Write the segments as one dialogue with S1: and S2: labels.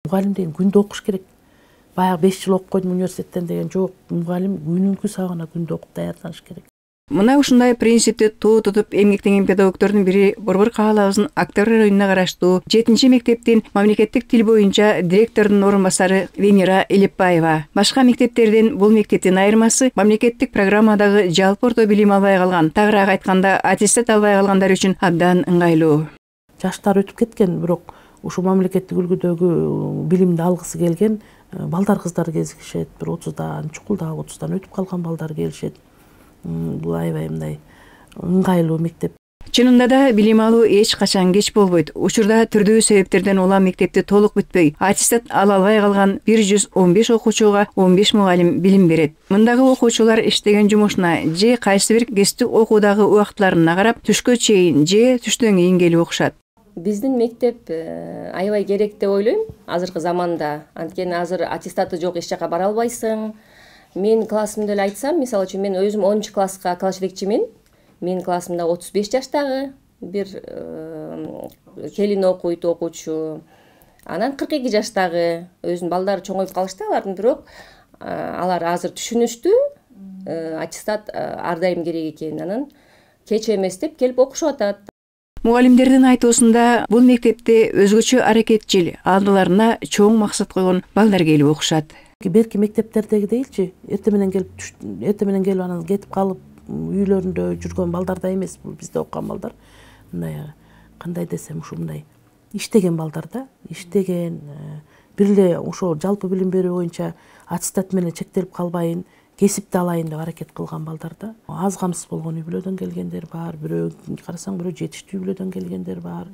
S1: Мугалим деген күндө окуш керек. Баягы 5 жыл окуп койдум университеттен деген жок. Мугалим күнүнкү сабагына күндө окуп даярданыш керек.
S2: Мына ушундай принципти туу тутуп эмгектенген педагогдордун бири Борбор каалабыбыздын Октябрь районуна караштуу 7-мектептин мамлекеттик тил боюнча директордун орун басары Венера Элипбаева. Башка мектептерден бул мектептин айырмасы мамлекеттик программадагы жалпы орто билим албай калган, тагыраак айтканда аттестат албай калгандар үчүн абдан ыңгайлуу.
S1: Жаштар өтүп кеткен, бирок ушу мамлекеттик үлгүдөгү билимди алгысы келген балдар кыздар кезигишет. Бир 30дан, чукулдап 30дан өтүп калган балдар келишет. Бул аябай мындай ыңгайлуу мектеп.
S2: Чынында да билим алуу эч качан кеч болбойт. Учурда түрдүү себептерден улам мектепти толук бүтпөй, аттестат ала албай калган 115 окуучуга 15 мугалим билим берет. Мындагы окуучулар иштеген жумушуна же кайсы бир кесиптик окуудагы убактыларына карап түшкө чейин же түштөн кийин келип окушат.
S3: Биздин мектеп аябай керек деп ойлойм азыркы заманда. Анткени азыр аттестаты жок эч жака бара албайсың. Мен классымды эле айтсам, мисалы үчүн мен өзүм 10 класска класс жетекчимин. Менин классымда 35 жаштагы бир келин окуйт, окуучу. Анан 42 жаштагы өзүнүн балдары чоңоюп калышты алардын, бирок алар азыр түшүнүштү. Аттестат ар дайым керек экенин, анан кеч эмес деп келип окушуп атат.
S2: Мугалимдердин айтуусунда бул мектепте өзгөчө аракетчил, алдыларына чоң максат койгон балдар келип окушат.
S1: Берки мектептердегидейчи эртең менен келип анан кетип калып үйлөрүндө жүргөн балдарда эмес, бул бизде окуган балдар. Мындай кандай десем, ушундай иштеген балдар да, иштеген, бир эле ошо жалпы билим берүү боюнча аттестат менен чектелип калбайын, кесипти алайын деп аракет кылган балдар да. Аз камсыз болгон үй бүлөдөн келгендер бар, бирөө карасаң бирөө жетиштүү үй бүлөдөн келгендер бар.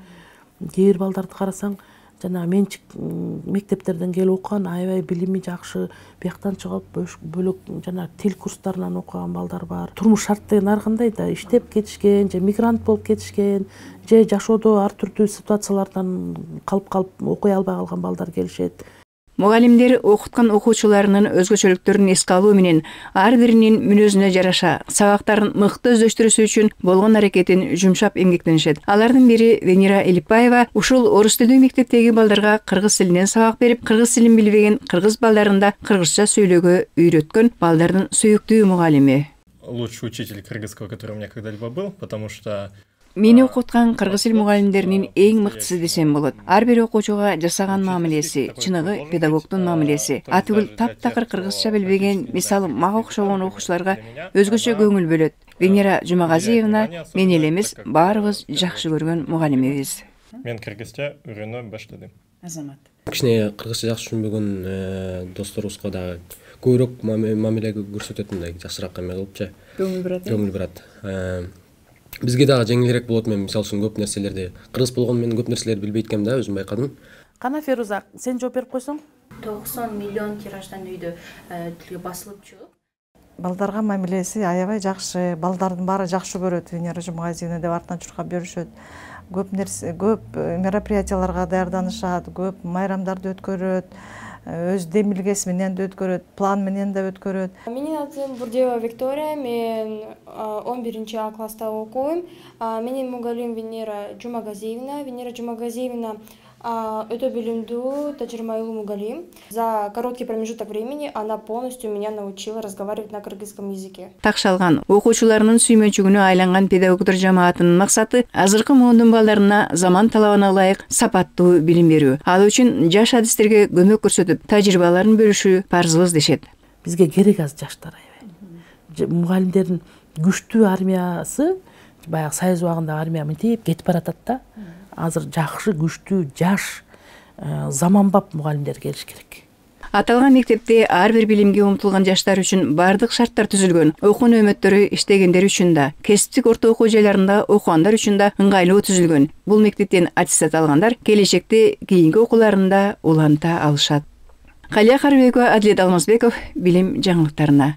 S1: Кээ бир балдарды карасаң жана менчик мектептерден келип окуган, аябай билими жакшы, бияктан чыгып бөлөк жана тил курстарынан окуган балдар бар. Турмуш шарт деген ар кандай да, иштеп кетишкен, же мигрант болуп кетишкен, же жашоодо ар түрдүү ситуациялардан калып окуй албай калган балдар келишет.
S2: Мугалимдер окуткан окуучуларынын өзгөчөлүктөрүн эске алуу менен ар биринин мүнөзүнө жараша сабактарын мыкты өздөштүрүшү үчүн болгон аракетин жумшап эмгектенишет. Алардын бири Венера Элипбаева ушул орус тилдүү мектептеги балдарга кыргыз тилинен сабак берип, кыргыз тилин билбеген кыргыз балдарында кыргызча сөйлөөгө үйрөткөн балдардын сүйүктүү мугалими.
S4: Лучший учитель кыргызского, который у меня когда-либо был, потому что
S2: Мени окуткан кыргыз тил мугалимдеринин эң мыктысы десем болот. Ар бир окуучуга жасаган мамилеси, чыныгы педагогдун мамилеси. Атүгүл таптакыр кыргызча билбеген, мисалы мага окшогон окуучуларга өзгөчө көңүл бөлөт. Венера Жумагазиевна мен эле эмес, баарыбыз жакшы көргөн мугалимибиз.
S4: Мен кыргызча үйрөнөм баштадым.
S2: Азамат.
S5: Кичине кыргызча жакшы түшүнбөгөн досторубузга дагы көбүрөөк мамиле көрсөтөт, мындай жакшыраак эме кылыпчы. Көңүл бурат. Бизге дагы жеңилирээк болот. Мен мисалы үчүн көп нерселерди кыргыз болгону менен көп нерселерди билбейт экенмин да, өзүм байкадым.
S1: Кана Феруза, сен жооп берип койсоң?
S6: 90 миллион тираждан үйдө тилге басылып чыгып.
S7: Балдарга мамилеси аябай жакшы, балдардын баары жакшы көрөт. Венера Жумагазиевна деп артынан чуркап беришет. Көп мероприятияларга даярданышат, көп майрамдарды өткөрөт. Өз демилгеси менен да өткөрөт, план менен да өткөрөт.
S8: Менин атым Бурдеева Виктория, мен 11-А класста окуйм. Менин мугалим Венера Жумагазиевна. Венера Жумагазиевна өтө билимдүү, тажрыйбалуу мугалим. За короткий промежуток времени она полностью меня научила разговаривать на кыргызском языке.
S2: Такшалган окуучуларынын сүймөнчүгүнө айланган педагогдор жамаатынын максаты азыркы муундун балдарына заман талабына ылайык сапаттуу билим берүү. Ал үчүн жаш адистерге көмөк көрсөтүп, тажрыйбаларын бөлүшүү парзыбыз дешет.
S1: Бизге керек аз жаштар аябай. Мугалимдердин күчтүү армиясы баягы Союз убагында армия мынтип кетип баратат да. Азыр жакшы, күчтүү, жаш, заманбап мугалимдер келиш керек.
S2: Аталган мектепте ар бир билимге умтулган жаштар үчүн бардык шарттар түзүлгөн. Окуу нөөмөттөрү иштегендер үчүн да, кесиптик орто окуу жайларында окугандар үчүн да ыңгайлуу түзүлгөн. Бул мектептен аттестат алгандар келечекте кийинки окууларында уланта алышат. Калия Карыбекова, Адилет Алмазбеков, билим жаңылыктарына.